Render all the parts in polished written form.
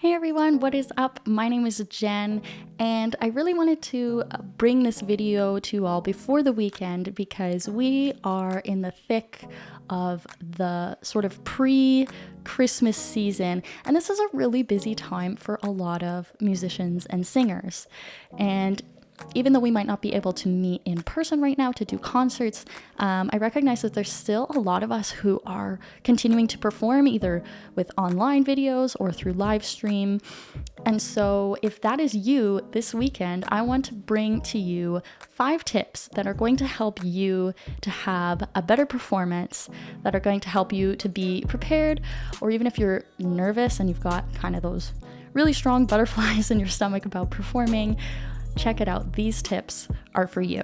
Hey everyone, what is up? My name is Jen, and I really wanted to bring this video to you all before the weekend because we are in the thick of the sort of pre-Christmas season, and this is a really busy time for a lot of musicians and singers. And even though we might not be able to meet in person right now to do concerts, I recognize that there's still a lot of us who are continuing to perform either with online videos or through live stream. And so if that is you this weekend, I want to bring to you 5 tips that are going to help you to have a better performance, that are going to help you to be prepared, or even if you're nervous and you've got kind of those really strong butterflies in your stomach about performing, check it out. These tips are for you.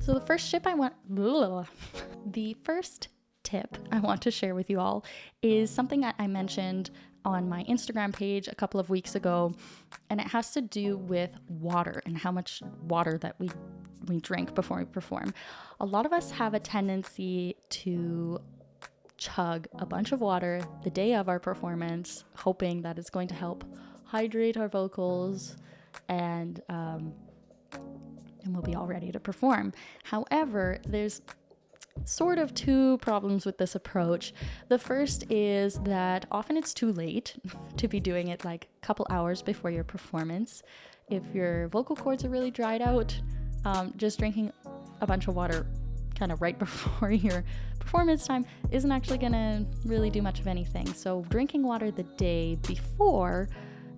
So the first tip I want to share with you all is something that I mentioned on my Instagram page a couple of weeks ago, and it has to do with water and how much water that we drink before we perform. A lot of us have a tendency to chug a bunch of water the day of our performance, hoping that it's going to help hydrate our vocals and we'll be all ready to perform. However, there's sort of 2 problems with this approach. The first is that often it's too late to be doing it like a couple hours before your performance. If your vocal cords are really dried out, just drinking a bunch of water kind of right before your performance time isn't actually gonna really do much of anything. So drinking water the day before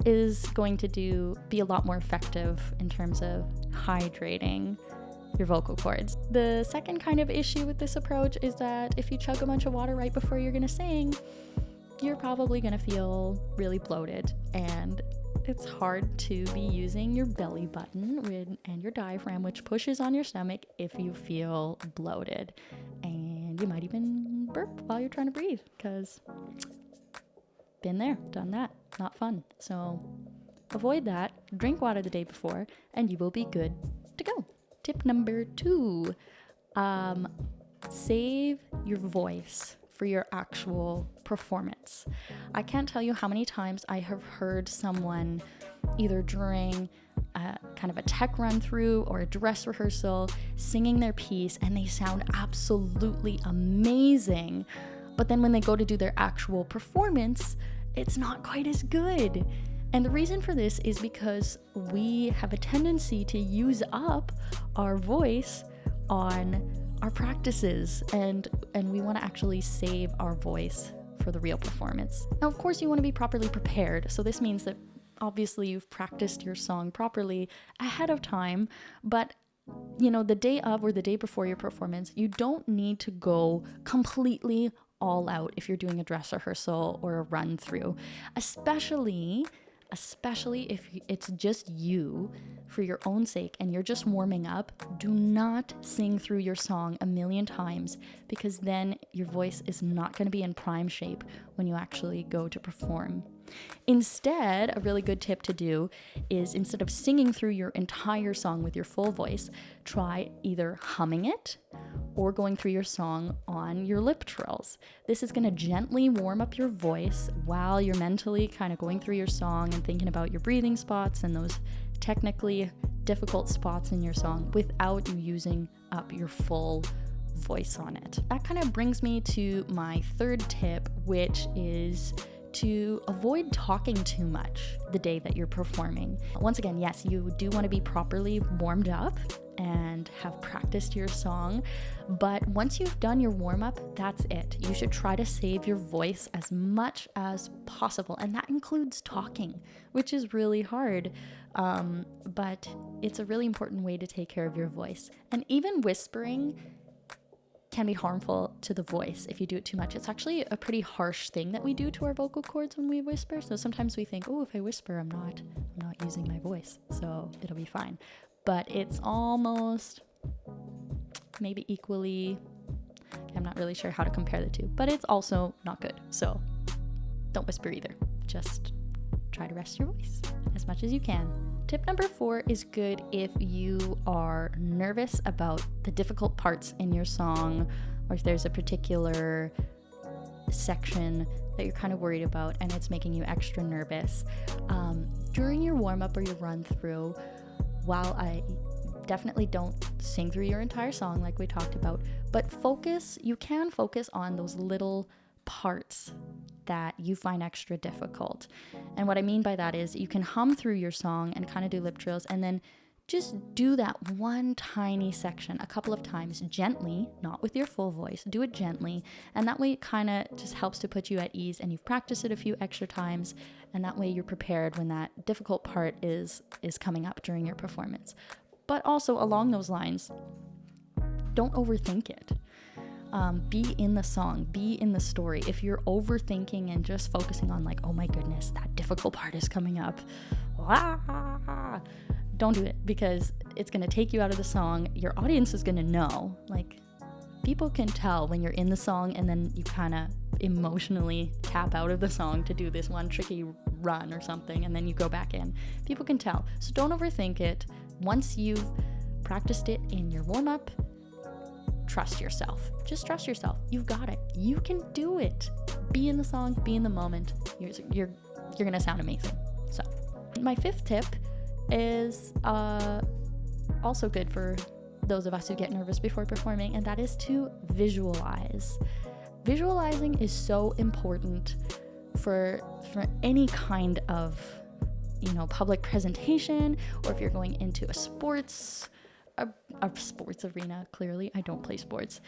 is going to be a lot more effective in terms of hydrating your vocal cords. The second kind of issue with this approach is that if you chug a bunch of water right before you're gonna sing, you're probably gonna feel really bloated, and it's hard to be using your belly button and your diaphragm, which pushes on your stomach, if you feel bloated. And you might even burp while you're trying to breathe, because been there, done that, not fun. So avoid that, drink water the day before, and you will be good to go. Tip number 2, save your voice for your actual performance. I can't tell you how many times I have heard someone either during kind of a tech run through or a dress rehearsal singing their piece, and they sound absolutely amazing, but then when they go to do their actual performance, it's not quite as good. And the reason for this is because we have a tendency to use up our voice on our practices, and we want to actually save our voice for the real performance. Now, of course, you want to be properly prepared. So this means that obviously you've practiced your song properly ahead of time, but the day of or the day before your performance, you don't need to go completely all out if you're doing a dress rehearsal or a run through, especially if it's just you for your own sake and you're just warming up. Do not sing through your song a million times, because then your voice is not going to be in prime shape when you actually go to perform. Instead, a really good tip to do is, instead of singing through your entire song with your full voice, try either humming it or going through your song on your lip trills. This is going to gently warm up your voice while you're mentally kind of going through your song and thinking about your breathing spots and those technically difficult spots in your song without you using up your full voice on it. That kind of brings me to my 3rd tip, which is to avoid talking too much the day that you're performing. Once again, yes, you do want to be properly warmed up and have practiced your song, but once you've done your warm-up, that's it. You should try to save your voice as much as possible, and that includes talking, which is really hard, but it's a really important way to take care of your voice. And even whispering can be harmful to the voice if you do it too much. It's actually a pretty harsh thing that we do to our vocal cords when we whisper. So sometimes we think, oh, if I whisper, I'm not using my voice, so it'll be fine. But it's almost maybe equally, I'm not really sure how to compare the 2, but it's also not good. So don't whisper either. Just try to rest your voice as much as you can. Tip number 4 is good if you are nervous about the difficult parts in your song, or if there's a particular section that you're kind of worried about and it's making you extra nervous, during your warm-up or your run through, while I definitely don't sing through your entire song like we talked about, but you can focus on those little parts that you find extra difficult. And what I mean by that is you can hum through your song and kind of do lip trills, and then just do that one tiny section a couple of times gently, not with your full voice. Do it gently, and that way it kind of just helps to put you at ease, and you've practiced it a few extra times, and that way you're prepared when that difficult part is coming up during your performance. But also along those lines, don't overthink it. Be in the song, be in the story. If you're overthinking and just focusing on like, oh my goodness, that difficult part is coming up, don't do it, because it's going to take you out of the song. Your audience is going to know. Like, people can tell when you're in the song and then you kind of emotionally tap out of the song to do this one tricky run or something, and then you go back in. People can tell. So don't overthink it. Once you've practiced it in your warm-up, trust yourself. Just trust yourself. You've got it. You can do it. Be in the song, be in the moment. You're going to sound amazing. So, my fifth tip is also good for those of us who get nervous before performing, and that is to visualize. Visualizing is so important for any kind of, public presentation, or if you're going into a sports arena. Clearly, I don't play sports.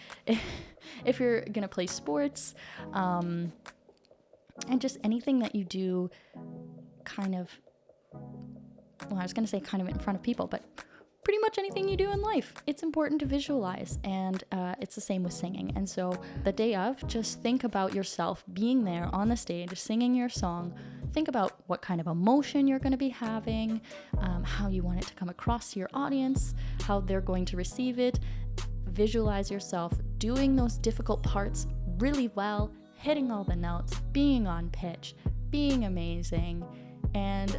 If you're gonna play sports, and just anything that you do, I was gonna say kind of in front of people, but pretty much anything you do in life, it's important to visualize, and it's the same with singing. And so the day of, just think about yourself being there on the stage, singing your song. Think about what kind of emotion you're going to be having, how you want it to come across to your audience, how they're going to receive it. Visualize yourself doing those difficult parts really well, hitting all the notes, being on pitch, being amazing. And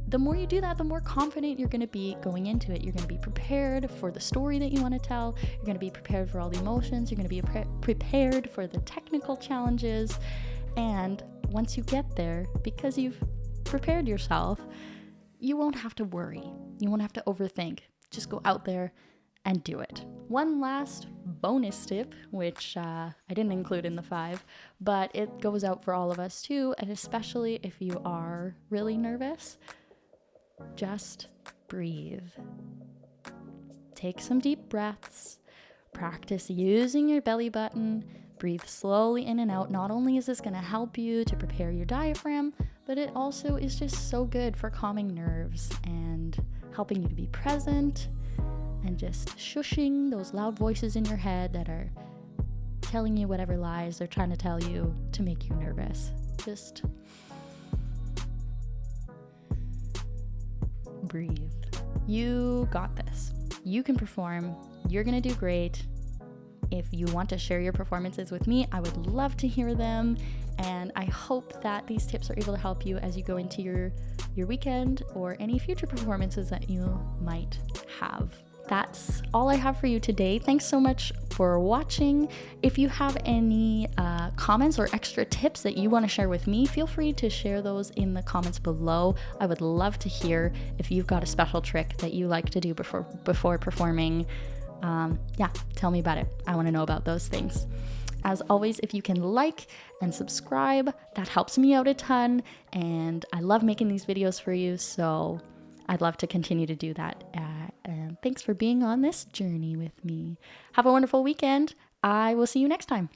the more you do that, the more confident you're going to be going into it. You're going to be prepared for the story that you want to tell. You're going to be prepared for all the emotions. You're going to be prepared for the technical challenges. And once you get there, because you've prepared yourself, you won't have to worry. You won't have to overthink. Just go out there and do it. One last bonus tip, which I didn't include in the 5, but it goes out for all of us too, and especially if you are really nervous, just breathe. Take some deep breaths. Practice using your belly button. Breathe slowly in and out. Not only is this going to help you to prepare your diaphragm, but it also is just so good for calming nerves and helping you to be present and just shushing those loud voices in your head that are telling you whatever lies they're trying to tell you to make you nervous. Just breathe. You got this. You can perform. You're going to do great. If you want to share your performances with me, I would love to hear them. And I hope that these tips are able to help you as you go into your weekend or any future performances that you might have. That's all I have for you today. Thanks so much for watching. If you have any comments or extra tips that you want to share with me, feel free to share those in the comments below. I would love to hear if you've got a special trick that you like to do before performing. Tell me about it. I want to know about those things. As always, if you can like and subscribe, that helps me out a ton, and I love making these videos for you, so I'd love to continue to do that. And thanks for being on this journey with me. Have a wonderful weekend. I will see you next time.